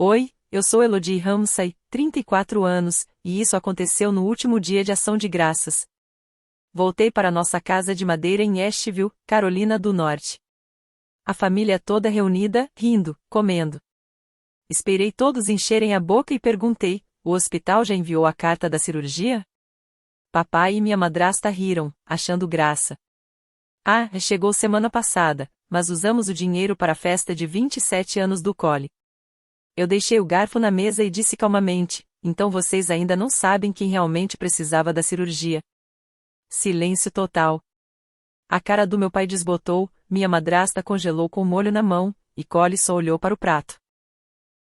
Oi, eu sou Elodie Ramsay, 34 anos, e isso aconteceu no último dia de Ação de Graças. Voltei para nossa casa de madeira em Asheville, Carolina do Norte. A família toda reunida, rindo, comendo. Esperei todos encherem a boca e perguntei: o hospital já enviou a carta da cirurgia? Papai e minha madrasta riram, achando graça. Ah, chegou semana passada, mas usamos o dinheiro para a festa de 27 anos do Cole. Eu deixei o garfo na mesa e disse calmamente: então vocês ainda não sabem quem realmente precisava da cirurgia. Silêncio total. A cara do meu pai desbotou, minha madrasta congelou com o molho na mão, e Cole só olhou para o prato.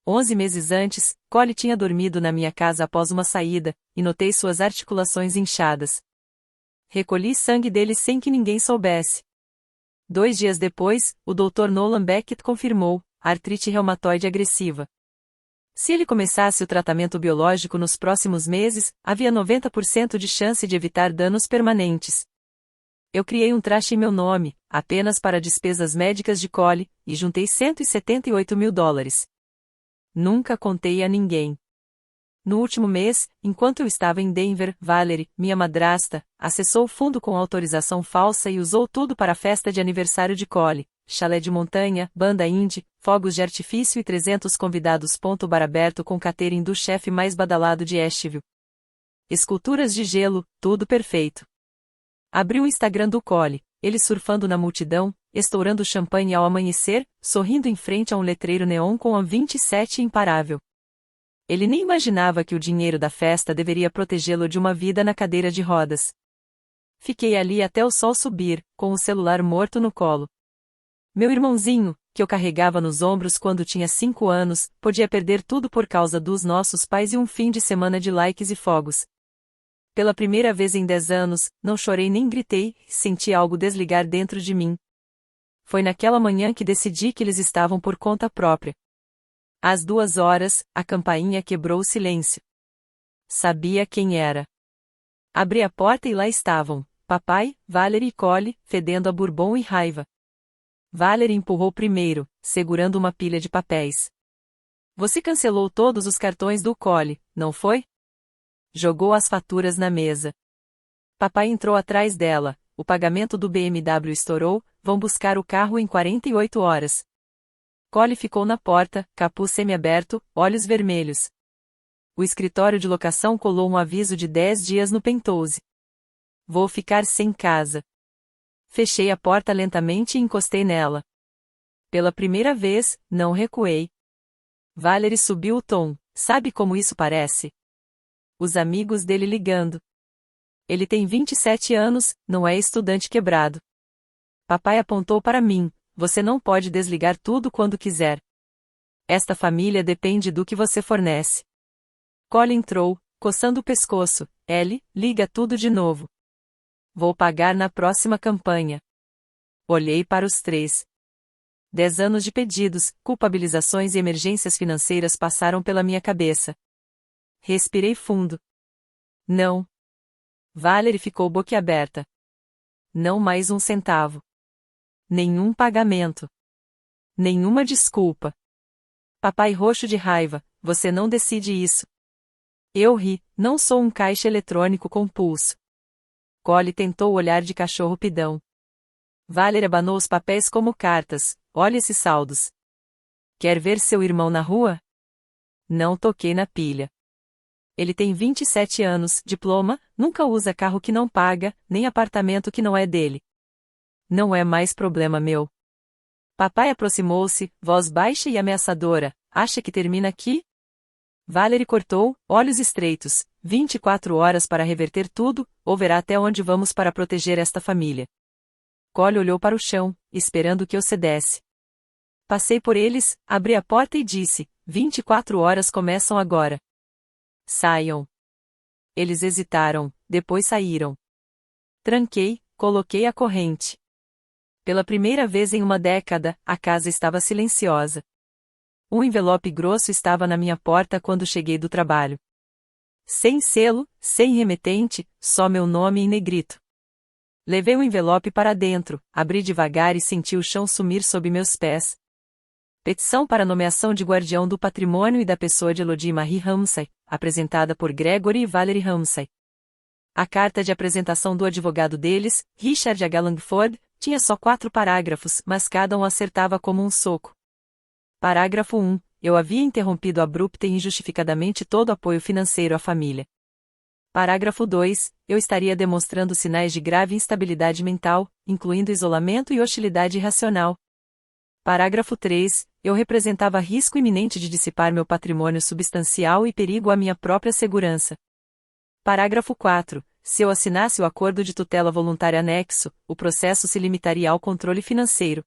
11 meses antes, Cole tinha dormido na minha casa após uma saída, e notei suas articulações inchadas. Recolhi sangue dele sem que ninguém soubesse. 2 dias depois, o Dr. Nolan Beckett confirmou: artrite reumatoide agressiva. Se ele começasse o tratamento biológico nos próximos meses, havia 90% de chance de evitar danos permanentes. Eu criei um trust em meu nome, apenas para despesas médicas de Cole, e juntei $178 mil. Nunca contei a ninguém. No último mês, enquanto eu estava em Denver, Valerie, minha madrasta, acessou o fundo com autorização falsa e usou tudo para a festa de aniversário de Cole. Chalé de montanha, banda indie, fogos de artifício e 300 convidados. Bar aberto com catering do chefe mais badalado de Asheville. Esculturas de gelo, tudo perfeito. Abri o Instagram do Cole, ele surfando na multidão, estourando champanhe ao amanhecer, sorrindo em frente a um letreiro neon com a 27 imparável. Ele nem imaginava que o dinheiro da festa deveria protegê-lo de uma vida na cadeira de rodas. Fiquei ali até o sol subir, com o celular morto no colo. Meu irmãozinho, que eu carregava nos ombros quando tinha 5 anos, podia perder tudo por causa dos nossos pais e um fim de semana de likes e fogos. Pela primeira vez em 10 anos, não chorei nem gritei, senti algo desligar dentro de mim. Foi naquela manhã que decidi que eles estavam por conta própria. Às 2 horas, a campainha quebrou o silêncio. Sabia quem era. Abri a porta e lá estavam, papai, Valerie e Cole, fedendo a bourbon e raiva. Valerie empurrou primeiro, segurando uma pilha de papéis. Você cancelou todos os cartões do Cole, não foi? Jogou as faturas na mesa. Papai entrou atrás dela, o pagamento do BMW estourou, vão buscar o carro em 48 horas. Cole ficou na porta, capuz semiaberto, olhos vermelhos. O escritório de locação colou um aviso de 10 dias no Penthouse. Vou ficar sem casa. Fechei a porta lentamente e encostei nela. Pela primeira vez, não recuei. Valerie subiu o tom. Sabe como isso parece? Os amigos dele ligando. Ele tem 27 anos, não é estudante quebrado. Papai apontou para mim. Você não pode desligar tudo quando quiser. Esta família depende do que você fornece. Cole entrou, coçando o pescoço. Ellie, liga tudo de novo. Vou pagar na próxima campanha. Olhei para os 3. 10 anos de pedidos, culpabilizações e emergências financeiras passaram pela minha cabeça. Respirei fundo. Não. Valerie ficou boquiaberta. Não mais um centavo. Nenhum pagamento. Nenhuma desculpa. Papai roxo de raiva, você não decide isso. Eu ri, não sou um caixa eletrônico com pulso. Cole tentou olhar de cachorro pidão. Valerie abanou os papéis como cartas. Olha esses saldos. Quer ver seu irmão na rua? Não toquei na pilha. Ele tem 27 anos, diploma, nunca usa carro que não paga, nem apartamento que não é dele. Não é mais problema meu. Papai aproximou-se, voz baixa e ameaçadora. Acha que termina aqui? Valerie cortou, olhos estreitos. 24 horas para reverter tudo, ou verá até onde vamos para proteger esta família. Cole olhou para o chão, esperando que eu cedesse. Passei por eles, abri a porta e disse: 24 horas começam agora. Saiam. Eles hesitaram, depois saíram. Tranquei, coloquei a corrente. Pela primeira vez em uma década, a casa estava silenciosa. Um envelope grosso estava na minha porta quando cheguei do trabalho. Sem selo, sem remetente, só meu nome em negrito. Levei o envelope para dentro, abri devagar e senti o chão sumir sob meus pés. Petição para nomeação de guardião do patrimônio e da pessoa de Elodie Marie Ramsay, apresentada por Gregory e Valerie Ramsay. A carta de apresentação do advogado deles, Richard H. Langford, tinha só 4 parágrafos, mas cada um acertava como um soco. Parágrafo 1. Eu havia interrompido abrupta e injustificadamente todo apoio financeiro à família. Parágrafo 2. Eu estaria demonstrando sinais de grave instabilidade mental, incluindo isolamento e hostilidade irracional. Parágrafo 3. Eu representava risco iminente de dissipar meu patrimônio substancial e perigo à minha própria segurança. Parágrafo 4. Se eu assinasse o acordo de tutela voluntária anexo, o processo se limitaria ao controle financeiro.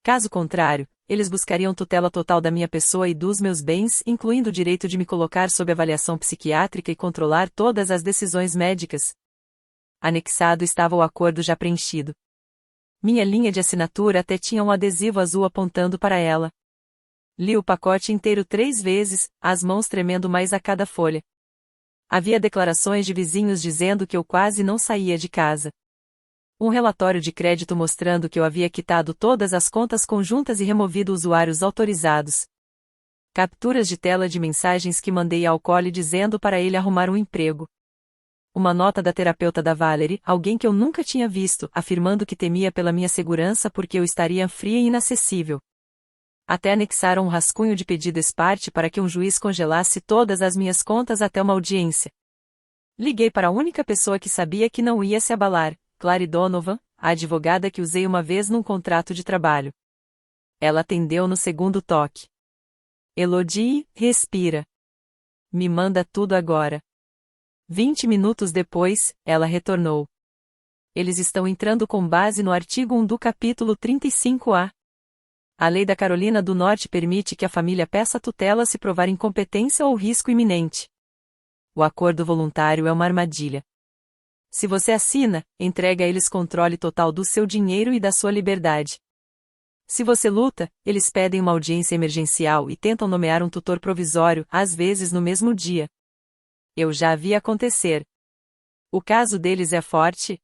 Caso contrário, eles buscariam tutela total da minha pessoa e dos meus bens, incluindo o direito de me colocar sob avaliação psiquiátrica e controlar todas as decisões médicas. Anexado estava o acordo já preenchido. Minha linha de assinatura até tinha um adesivo azul apontando para ela. Li o pacote inteiro 3 vezes, as mãos tremendo mais a cada folha. Havia declarações de vizinhos dizendo que eu quase não saía de casa. Um relatório de crédito mostrando que eu havia quitado todas as contas conjuntas e removido usuários autorizados. Capturas de tela de mensagens que mandei ao Cole dizendo para ele arrumar um emprego. Uma nota da terapeuta da Valerie, alguém que eu nunca tinha visto, afirmando que temia pela minha segurança porque eu estaria fria e inacessível. Até anexaram um rascunho de pedido ex parte para que um juiz congelasse todas as minhas contas até uma audiência. Liguei para a única pessoa que sabia que não ia se abalar, Clary Donovan, a advogada que usei uma vez num contrato de trabalho. Ela atendeu no segundo toque. Elodie, respira. Me manda tudo agora. 20 minutos depois, ela retornou. Eles estão entrando com base no artigo 1 do capítulo 35A. A lei da Carolina do Norte permite que a família peça tutela se provar incompetência ou risco iminente. O acordo voluntário é uma armadilha. Se você assina, entrega a eles controle total do seu dinheiro e da sua liberdade. Se você luta, eles pedem uma audiência emergencial e tentam nomear um tutor provisório, às vezes no mesmo dia. Eu já vi acontecer. O caso deles é forte?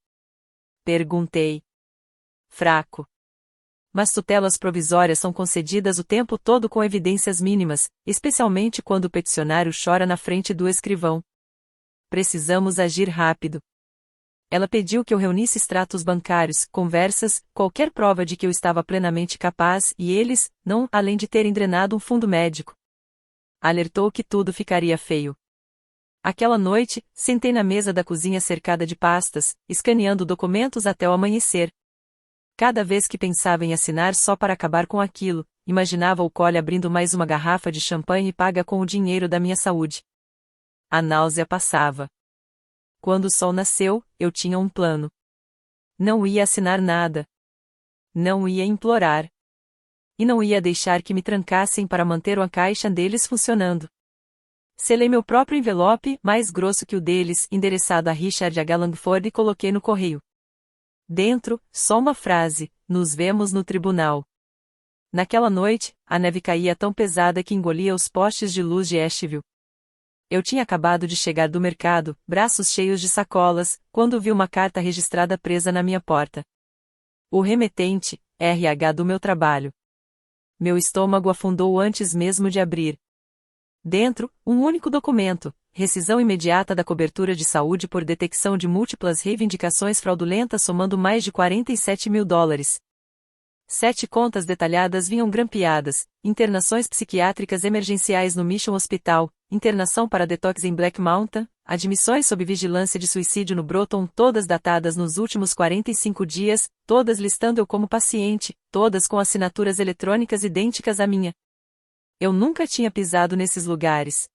Perguntei. Fraco. Mas tutelas provisórias são concedidas o tempo todo com evidências mínimas, especialmente quando o peticionário chora na frente do escrivão. Precisamos agir rápido. Ela pediu que eu reunisse extratos bancários, conversas, qualquer prova de que eu estava plenamente capaz e eles, não, além de terem drenado um fundo médico. Alertou que tudo ficaria feio. Aquela noite, sentei na mesa da cozinha cercada de pastas, escaneando documentos até o amanhecer. Cada vez que pensava em assinar só para acabar com aquilo, imaginava o Cole abrindo mais uma garrafa de champanhe paga com o dinheiro da minha saúde. A náusea passava. Quando o sol nasceu, eu tinha um plano. Não ia assinar nada. Não ia implorar. E não ia deixar que me trancassem para manter a caixa deles funcionando. Selei meu próprio envelope, mais grosso que o deles, endereçado a Richard H. Langford e coloquei no correio. Dentro, só uma frase: nos vemos no tribunal. Naquela noite, a neve caía tão pesada que engolia os postes de luz de Asheville. Eu tinha acabado de chegar do mercado, braços cheios de sacolas, quando vi uma carta registrada presa na minha porta. O remetente, RH do meu trabalho. Meu estômago afundou antes mesmo de abrir. Dentro, um único documento: rescisão imediata da cobertura de saúde por detecção de múltiplas reivindicações fraudulentas somando mais de $47 mil. 7 contas detalhadas vinham grampeadas: internações psiquiátricas emergenciais no Mission Hospital, internação para detox em Black Mountain, admissões sob vigilância de suicídio no Broton, todas datadas nos últimos 45 dias, todas listando eu como paciente, todas com assinaturas eletrônicas idênticas à minha. Eu nunca tinha pisado nesses lugares.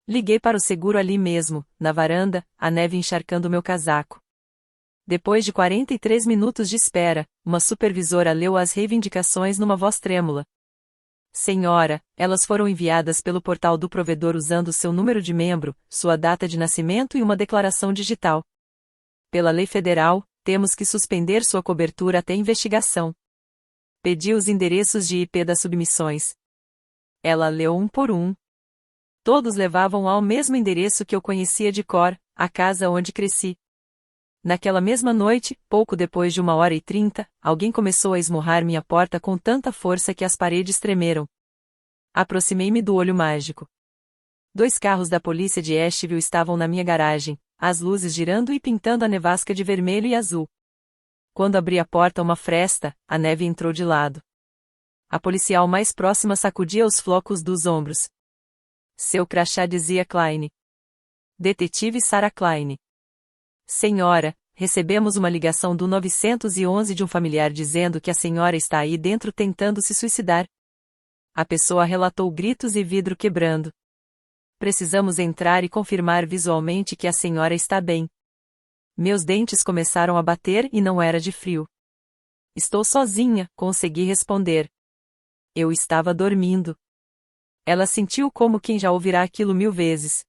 Liguei para o seguro ali mesmo, na varanda, a neve encharcando meu casaco. Depois de 43 minutos de espera, uma supervisora leu as reivindicações numa voz trêmula. Senhora, elas foram enviadas pelo portal do provedor usando seu número de membro, sua data de nascimento e uma declaração digital. Pela lei federal, temos que suspender sua cobertura até investigação. Pedi os endereços de IP das submissões. Ela leu um por um. Todos levavam ao mesmo endereço que eu conhecia de cor, a casa onde cresci. Naquela mesma noite, pouco depois de 1h30, alguém começou a esmurrar minha porta com tanta força que as paredes tremeram. Aproximei-me do olho mágico. 2 carros da polícia de Asheville estavam na minha garagem, as luzes girando e pintando a nevasca de vermelho e azul. Quando abri a porta uma fresta, a neve entrou de lado. A policial mais próxima sacudia os flocos dos ombros. Seu crachá dizia Klein. Detetive Sarah Klein. Senhora, recebemos uma ligação do 911 de um familiar dizendo que a senhora está aí dentro tentando se suicidar. A pessoa relatou gritos e vidro quebrando. Precisamos entrar e confirmar visualmente que a senhora está bem. Meus dentes começaram a bater e não era de frio. Estou sozinha, consegui responder. Eu estava dormindo. Ela sentiu como quem já ouvirá aquilo 1000 vezes.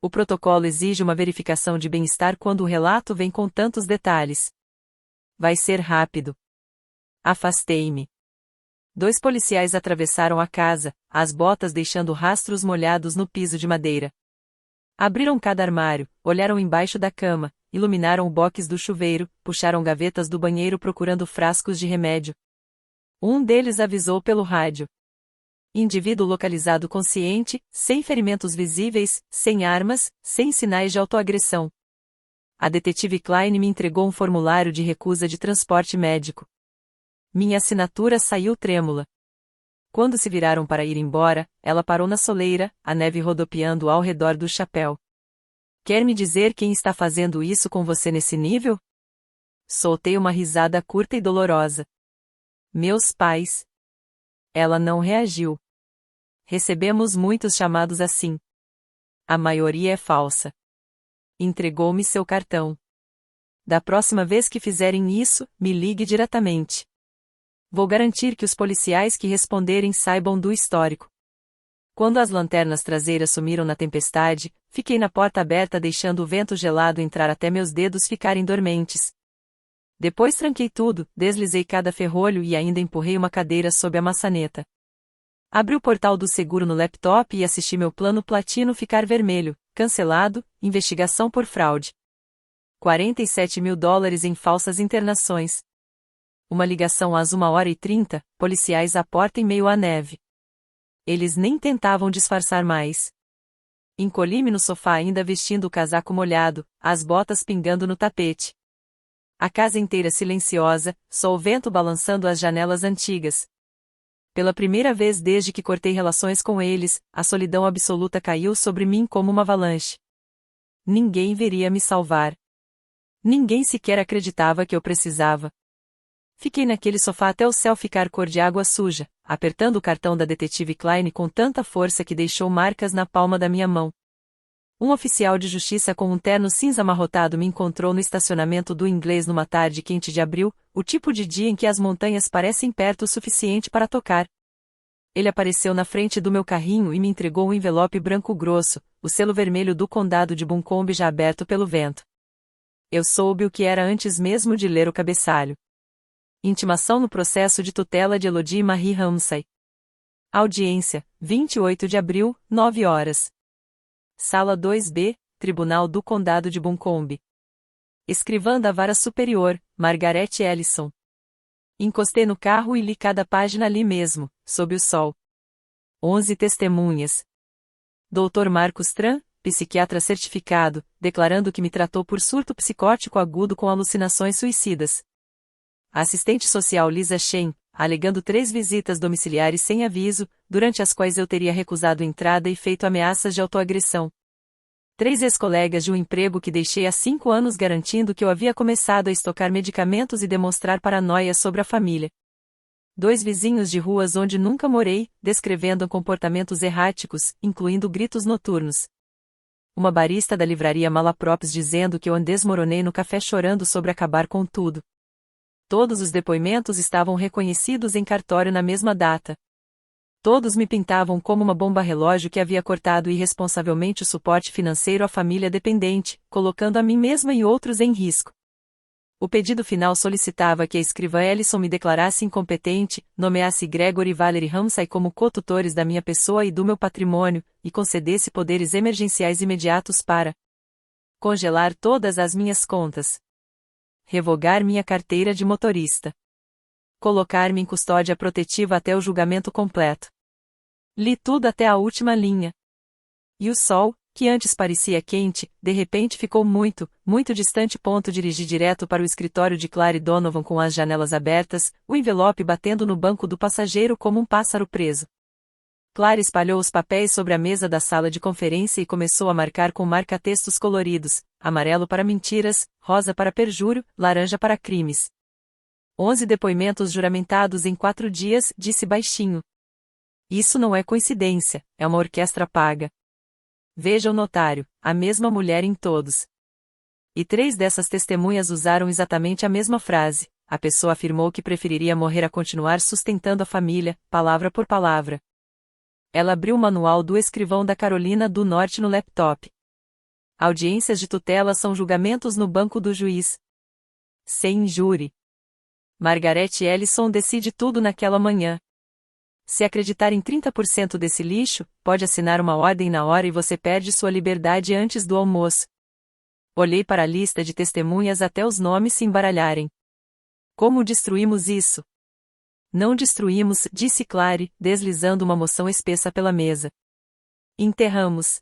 O protocolo exige uma verificação de bem-estar quando o relato vem com tantos detalhes. Vai ser rápido. Afastei-me. 2 policiais atravessaram a casa, as botas deixando rastros molhados no piso de madeira. Abriram cada armário, olharam embaixo da cama, iluminaram o box do chuveiro, puxaram gavetas do banheiro procurando frascos de remédio. Um deles avisou pelo rádio. Indivíduo localizado consciente, sem ferimentos visíveis, sem armas, sem sinais de autoagressão. A detetive Klein me entregou um formulário de recusa de transporte médico. Minha assinatura saiu trêmula. Quando se viraram para ir embora, ela parou na soleira, a neve rodopiando ao redor do chapéu. Quer me dizer quem está fazendo isso com você nesse nível? Soltei uma risada curta e dolorosa. Meus pais. Ela não reagiu. Recebemos muitos chamados assim. A maioria é falsa. Entregou-me seu cartão. Da próxima vez que fizerem isso, me ligue diretamente. Vou garantir que os policiais que responderem saibam do histórico. Quando as lanternas traseiras sumiram na tempestade, fiquei na porta aberta deixando o vento gelado entrar até meus dedos ficarem dormentes. Depois tranquei tudo, deslizei cada ferrolho e ainda empurrei uma cadeira sob a maçaneta. Abri o portal do seguro no laptop e assisti meu plano platino ficar vermelho, cancelado, investigação por fraude. $47.000 em falsas internações. Uma ligação às 1h30, policiais à porta em meio à neve. Eles nem tentavam disfarçar mais. Encolhi-me no sofá ainda vestindo o casaco molhado, as botas pingando no tapete. A casa inteira silenciosa, só o vento balançando as janelas antigas. Pela primeira vez desde que cortei relações com eles, a solidão absoluta caiu sobre mim como uma avalanche. Ninguém viria me salvar. Ninguém sequer acreditava que eu precisava. Fiquei naquele sofá até o céu ficar cor de água suja, apertando o cartão da detetive Klein com tanta força que deixou marcas na palma da minha mão. Um oficial de justiça com um terno cinza amarrotado me encontrou no estacionamento do Inglês numa tarde quente de abril, o tipo de dia em que as montanhas parecem perto o suficiente para tocar. Ele apareceu na frente do meu carrinho e me entregou um envelope branco grosso, o selo vermelho do condado de Buncombe já aberto pelo vento. Eu soube o que era antes mesmo de ler o cabeçalho. Intimação no processo de tutela de Elodie Marie Ramsay. Audiência, 28 de abril, 9 horas. Sala 2B, Tribunal do Condado de Buncombe. Escrivã da Vara Superior, Margaret Ellison. Encostei no carro e li cada página ali mesmo, sob o sol. 11 testemunhas. Dr. Marcos Tran, psiquiatra certificado, declarando que me tratou por surto psicótico agudo com alucinações suicidas. A assistente social Lisa Shen, alegando 3 visitas domiciliares sem aviso, durante as quais eu teria recusado entrada e feito ameaças de autoagressão. 3 ex-colegas de um emprego que deixei há 5 anos garantindo que eu havia começado a estocar medicamentos e demonstrar paranoia sobre a família. 2 vizinhos de ruas onde nunca morei, descrevendo comportamentos erráticos, incluindo gritos noturnos. Uma barista da livraria Malaprops dizendo que eu desmoronei no café chorando sobre acabar com tudo. Todos os depoimentos estavam reconhecidos em cartório na mesma data. Todos me pintavam como uma bomba-relógio que havia cortado irresponsavelmente o suporte financeiro à família dependente, colocando a mim mesma e outros em risco. O pedido final solicitava que a escrivã Ellison me declarasse incompetente, nomeasse Gregory e Valerie Ramsay como co-tutores da minha pessoa e do meu patrimônio, e concedesse poderes emergenciais imediatos para Congelar todas as minhas contas. Revogar minha carteira de motorista. Colocar-me em custódia protetiva até o julgamento completo. Li tudo até a última linha. E o sol, que antes parecia quente, de repente ficou muito, muito distante. Dirigi direto para o escritório de Clary Donovan com as janelas abertas, o envelope batendo no banco do passageiro como um pássaro preso. Clary espalhou os papéis sobre a mesa da sala de conferência e começou a marcar com marca-textos coloridos: amarelo para mentiras, rosa para perjúrio, laranja para crimes. 11 depoimentos juramentados em 4 dias, disse baixinho. Isso não é coincidência, é uma orquestra paga. Veja o notário, a mesma mulher em todos. E 3 dessas testemunhas usaram exatamente a mesma frase. A pessoa afirmou que preferiria morrer a continuar sustentando a família, palavra por palavra. Ela abriu o manual do escrivão da Carolina do Norte no laptop. Audiências de tutela são julgamentos no banco do juiz. Sem júri. Margaret Ellison decide tudo naquela manhã. Se acreditar em 30% desse lixo, pode assinar uma ordem na hora e você perde sua liberdade antes do almoço. Olhei para a lista de testemunhas até os nomes se embaralharem. Como destruímos isso? Não destruímos, disse Clary, deslizando uma moção espessa pela mesa. Enterramos.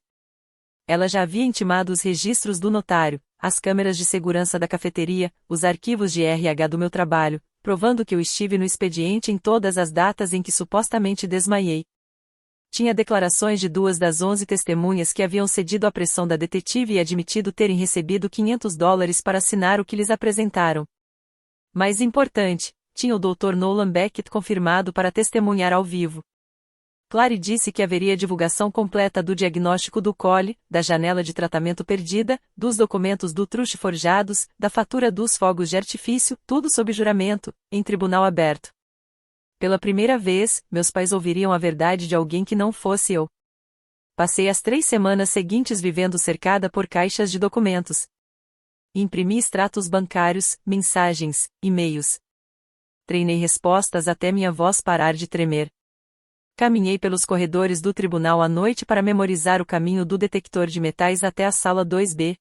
Ela já havia intimado os registros do notário, as câmeras de segurança da cafeteria, os arquivos de RH do meu trabalho, provando que eu estive no expediente em todas as datas em que supostamente desmaiei. Tinha declarações de 2 das 11 testemunhas que haviam cedido à pressão da detetive e admitido terem recebido $500 para assinar o que lhes apresentaram. Mais importante, tinha o Dr. Nolan Beckett confirmado para testemunhar ao vivo. Clary disse que haveria divulgação completa do diagnóstico do Cole, da janela de tratamento perdida, dos documentos do truste forjados, da fatura dos fogos de artifício, tudo sob juramento, em tribunal aberto. Pela primeira vez, meus pais ouviriam a verdade de alguém que não fosse eu. Passei as 3 semanas seguintes vivendo cercada por caixas de documentos. Imprimi extratos bancários, mensagens, e-mails. Treinei respostas até minha voz parar de tremer. Caminhei pelos corredores do tribunal à noite para memorizar o caminho do detector de metais até a sala 2B.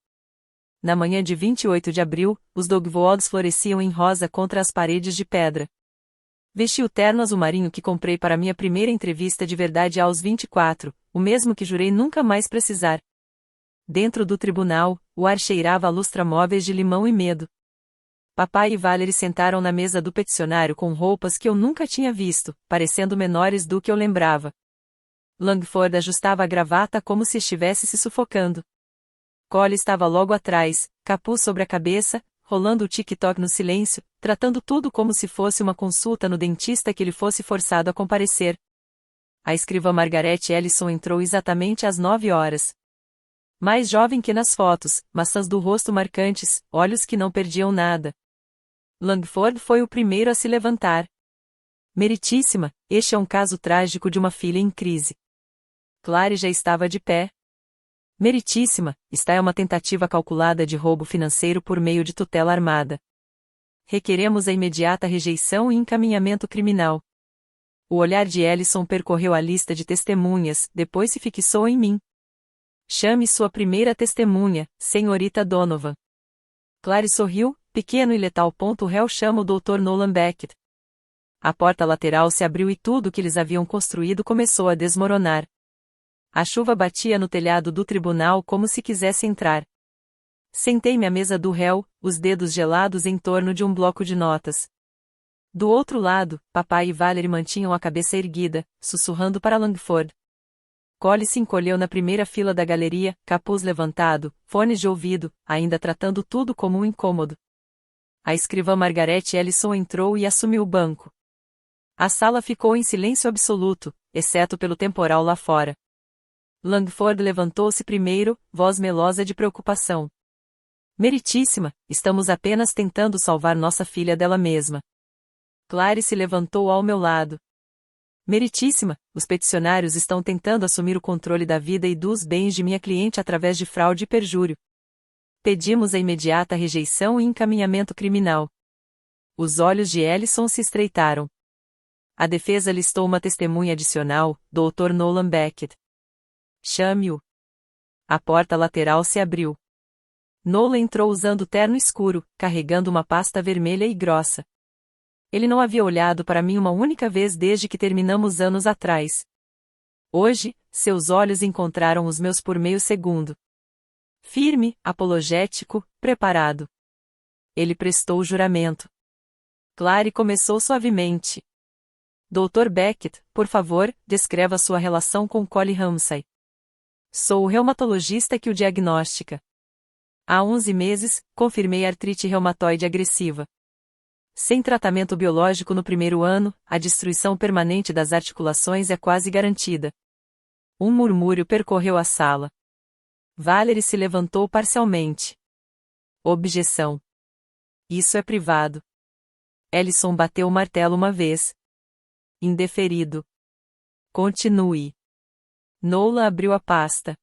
Na manhã de 28 de abril, os dogwoods floresciam em rosa contra as paredes de pedra. Vesti o terno azul marinho que comprei para minha primeira entrevista de verdade aos 24, o mesmo que jurei nunca mais precisar. Dentro do tribunal, o ar cheirava a lustramóveis de limão e medo. Papai e Valerie sentaram na mesa do peticionário com roupas que eu nunca tinha visto, parecendo menores do que eu lembrava. Langford ajustava a gravata como se estivesse se sufocando. Cole estava logo atrás, capuz sobre a cabeça, rolando o tic-toc no silêncio, tratando tudo como se fosse uma consulta no dentista que ele fosse forçado a comparecer. A escrivã Margaret Ellison entrou exatamente às 9 horas. Mais jovem que nas fotos, maçãs do rosto marcantes, olhos que não perdiam nada. Langford foi o primeiro a se levantar. Meritíssima, este é um caso trágico de uma filha em crise. Clary já estava de pé. Meritíssima, esta é uma tentativa calculada de roubo financeiro por meio de tutela armada. Requeremos a imediata rejeição e encaminhamento criminal. O olhar de Ellison percorreu a lista de testemunhas, depois se fixou em mim. Chame sua primeira testemunha, senhorita Donovan. Clary sorriu, pequeno e letal. O réu chama o Dr. Nolan Beckett. A porta lateral se abriu e tudo que eles haviam construído começou a desmoronar. A chuva batia no telhado do tribunal como se quisesse entrar. Sentei-me à mesa do réu, os dedos gelados em torno de um bloco de notas. Do outro lado, papai e Valerie mantinham a cabeça erguida, sussurrando para Langford. Cole se encolheu na primeira fila da galeria, capuz levantado, fones de ouvido, ainda tratando tudo como um incômodo. A escrivã Margaret Ellison entrou e assumiu o banco. A sala ficou em silêncio absoluto, exceto pelo temporal lá fora. Langford levantou-se primeiro, voz melosa de preocupação. Meritíssima, estamos apenas tentando salvar nossa filha dela mesma. Clary se levantou ao meu lado. Meritíssima, os peticionários estão tentando assumir o controle da vida e dos bens de minha cliente através de fraude e perjúrio. Pedimos a imediata rejeição e encaminhamento criminal. Os olhos de Ellison se estreitaram. A defesa listou uma testemunha adicional, Dr. Nolan Beckett. Chame-o. A porta lateral se abriu. Nolan entrou usando terno escuro, carregando uma pasta vermelha e grossa. Ele não havia olhado para mim uma única vez desde que terminamos anos atrás. Hoje, seus olhos encontraram os meus por meio segundo. Firme, apologético, preparado. Ele prestou o juramento. Clary começou suavemente. Dr. Beckett, por favor, descreva sua relação com Collie Ramsay. Sou o reumatologista que o diagnostica. Há 11 meses, confirmei artrite reumatoide agressiva. Sem tratamento biológico no primeiro ano, a destruição permanente das articulações é quase garantida. Um murmúrio percorreu a sala. Valerie se levantou parcialmente. Objeção. Isso é privado. Ellison bateu o martelo uma vez. Indeferido. Continue. Nolan abriu a pasta.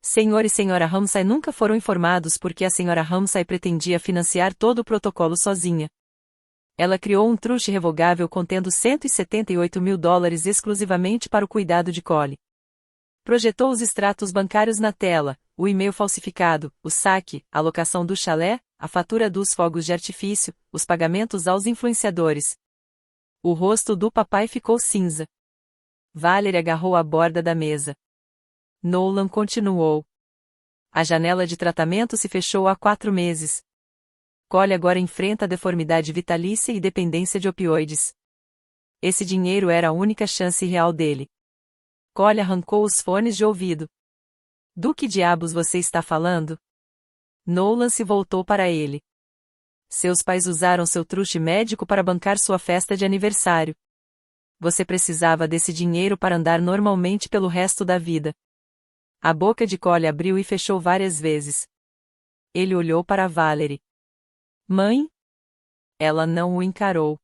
Senhor e Senhora Ramsay nunca foram informados porque a Senhora Ramsay pretendia financiar todo o protocolo sozinha. Ela criou um truste revogável contendo $178 mil exclusivamente para o cuidado de Collie. Projetou os extratos bancários na tela, o e-mail falsificado, o saque, a locação do chalé, a fatura dos fogos de artifício, os pagamentos aos influenciadores. O rosto do papai ficou cinza. Valerie agarrou a borda da mesa. Nolan continuou. A janela de tratamento se fechou há 4 meses. Collie agora enfrenta deformidade vitalícia e dependência de opioides. Esse dinheiro era a única chance real dele. Collie arrancou os fones de ouvido. Do que diabos você está falando? Nolan se voltou para ele. Seus pais usaram seu truste médico para bancar sua festa de aniversário. Você precisava desse dinheiro para andar normalmente pelo resto da vida. A boca de Collie abriu e fechou várias vezes. Ele olhou para Valerie. Mãe? Ela não o encarou.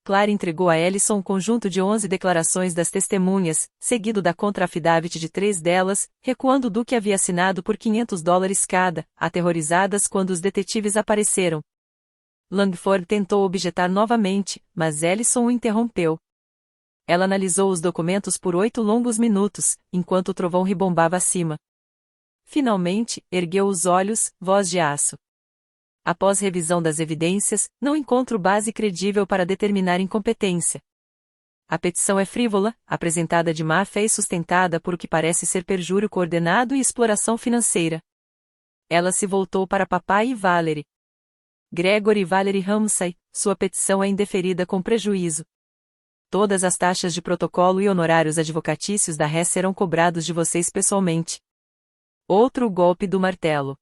Clary entregou a Ellison um conjunto de 11 declarações das testemunhas, seguido da contra-affidavit de 3 delas, recuando do que havia assinado por $500 cada, aterrorizadas quando os detetives apareceram. Langford tentou objetar novamente, mas Ellison o interrompeu. Ela analisou os documentos por 8 longos minutos, enquanto o trovão ribombava acima. Finalmente, ergueu os olhos, voz de aço. Após revisão das evidências, não encontro base credível para determinar incompetência. A petição é frívola, apresentada de má fé e sustentada por o que parece ser perjúrio coordenado e exploração financeira. Ela se voltou para papai e Valerie. Gregory e Valerie Ramsay, sua petição é indeferida com prejuízo. Todas as taxas de protocolo e honorários advocatícios da ré serão cobrados de vocês pessoalmente. Outro golpe do martelo.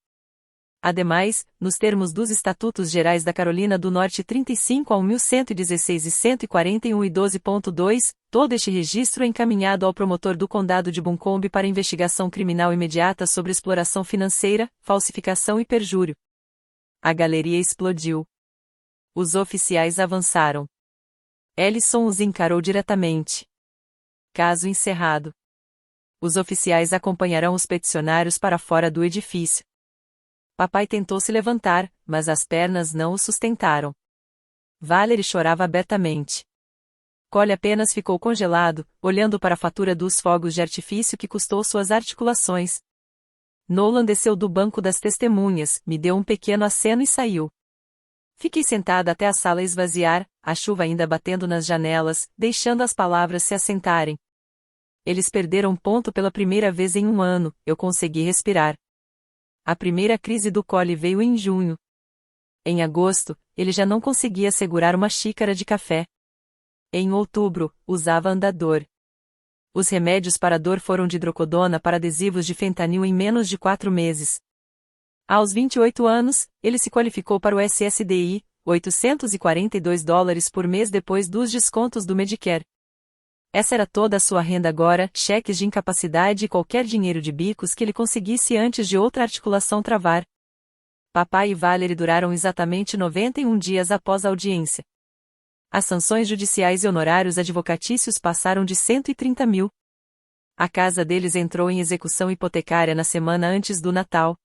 Ademais, nos termos dos Estatutos Gerais da Carolina do Norte 35 ao 1116 e 141 e 12.2, todo este registro é encaminhado ao promotor do Condado de Buncombe para investigação criminal imediata sobre exploração financeira, falsificação e perjúrio. A galeria explodiu. Os oficiais avançaram. Ellison os encarou diretamente. Caso encerrado. Os oficiais acompanharão os peticionários para fora do edifício. Papai tentou se levantar, mas as pernas não o sustentaram. Valerie chorava abertamente. Collie apenas ficou congelado, olhando para a fatura dos fogos de artifício que custou suas articulações. Nolan desceu do banco das testemunhas, me deu um pequeno aceno e saiu. Fiquei sentada até a sala esvaziar, a chuva ainda batendo nas janelas, deixando as palavras se assentarem. Eles perderam ponto pela primeira vez em 1 ano, eu consegui respirar. A primeira crise do Collie veio em junho. Em agosto, ele já não conseguia segurar uma xícara de café. Em outubro, usava andador. Os remédios para a dor foram de hidrocodona para adesivos de fentanil em menos de 4 meses. Aos 28 anos, ele se qualificou para o SSDI, $842 por mês depois dos descontos do Medicare. Essa era toda a sua renda agora, cheques de incapacidade e qualquer dinheiro de bicos que ele conseguisse antes de outra articulação travar. Papai e Valerie duraram exatamente 91 dias após a audiência. As sanções judiciais e honorários advocatícios passaram de 130 mil. A casa deles entrou em execução hipotecária na semana antes do Natal.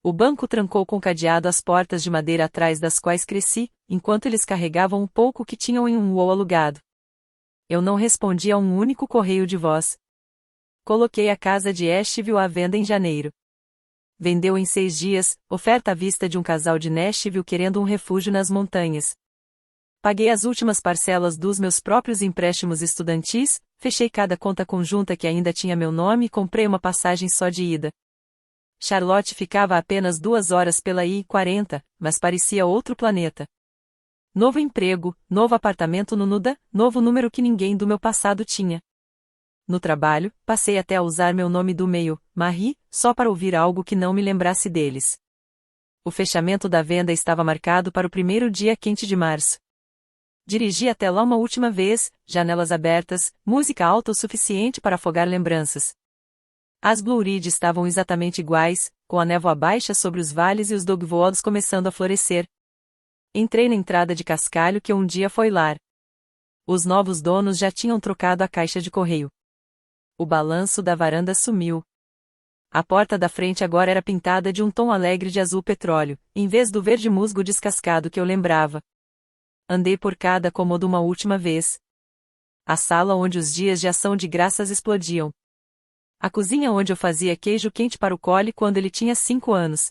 O banco trancou com cadeado as portas de madeira atrás das quais cresci, enquanto eles carregavam um pouco que tinham em um uol alugado. Eu não respondi a um único correio de voz. Coloquei a casa de Asheville à venda em janeiro. Vendeu em 6 dias, oferta à vista de um casal de Nashville querendo um refúgio nas montanhas. Paguei as últimas parcelas dos meus próprios empréstimos estudantis, fechei cada conta conjunta que ainda tinha meu nome e comprei uma passagem só de ida. Charlotte ficava a apenas 2 horas pela I-40, mas parecia outro planeta. Novo emprego, novo apartamento no Nuda, novo número que ninguém do meu passado tinha. No trabalho, passei até a usar meu nome do meio, Marie, só para ouvir algo que não me lembrasse deles. O fechamento da venda estava marcado para o primeiro dia quente de março. Dirigi até lá uma última vez, janelas abertas, música alta o suficiente para afogar lembranças. As Blue Ridge estavam exatamente iguais, com a névoa baixa sobre os vales e os dogwoods começando a florescer. Entrei na entrada de cascalho que um dia foi lar. Os novos donos já tinham trocado a caixa de correio. O balanço da varanda sumiu. A porta da frente agora era pintada de um tom alegre de azul petróleo, em vez do verde musgo descascado que eu lembrava. Andei por cada cômodo uma última vez. A sala onde os dias de ação de graças explodiam. A cozinha onde eu fazia queijo quente para o Cole quando ele tinha 5 anos.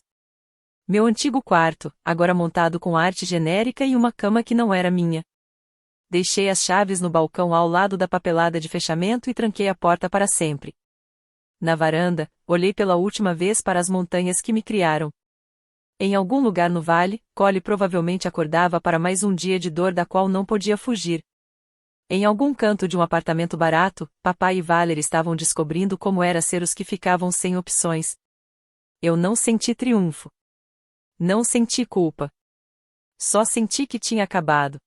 Meu antigo quarto, agora montado com arte genérica e uma cama que não era minha. Deixei as chaves no balcão ao lado da papelada de fechamento e tranquei a porta para sempre. Na varanda, olhei pela última vez para as montanhas que me criaram. Em algum lugar no vale, Cole provavelmente acordava para mais um dia de dor da qual não podia fugir. Em algum canto de um apartamento barato, papai e Valerie estavam descobrindo como era ser os que ficavam sem opções. Eu não senti triunfo. Não senti culpa. Só senti que tinha acabado.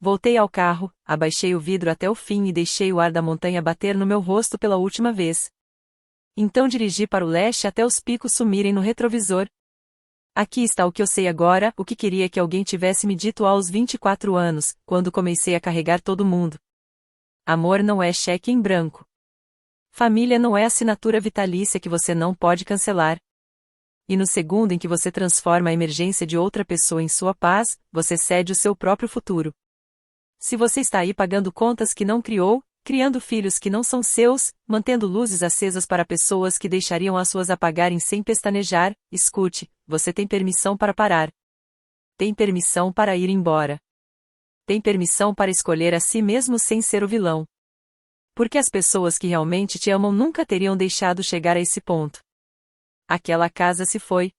Voltei ao carro, abaixei o vidro até o fim e deixei o ar da montanha bater no meu rosto pela última vez. Então dirigi para o leste até os picos sumirem no retrovisor. Aqui está o que eu sei agora, o que queria que alguém tivesse me dito aos 24 anos, quando comecei a carregar todo mundo. Amor não é cheque em branco. Família não é assinatura vitalícia que você não pode cancelar. E no segundo em que você transforma a emergência de outra pessoa em sua paz, você cede o seu próprio futuro. Se você está aí pagando contas que não criou, criando filhos que não são seus, mantendo luzes acesas para pessoas que deixariam as suas apagarem sem pestanejar, escute, você tem permissão para parar. Tem permissão para ir embora. Tem permissão para escolher a si mesmo sem ser o vilão. Porque as pessoas que realmente te amam nunca teriam deixado chegar a esse ponto. Aquela casa se foi.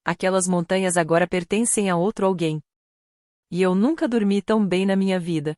Aquelas montanhas agora pertencem a outro alguém. E eu nunca dormi tão bem na minha vida.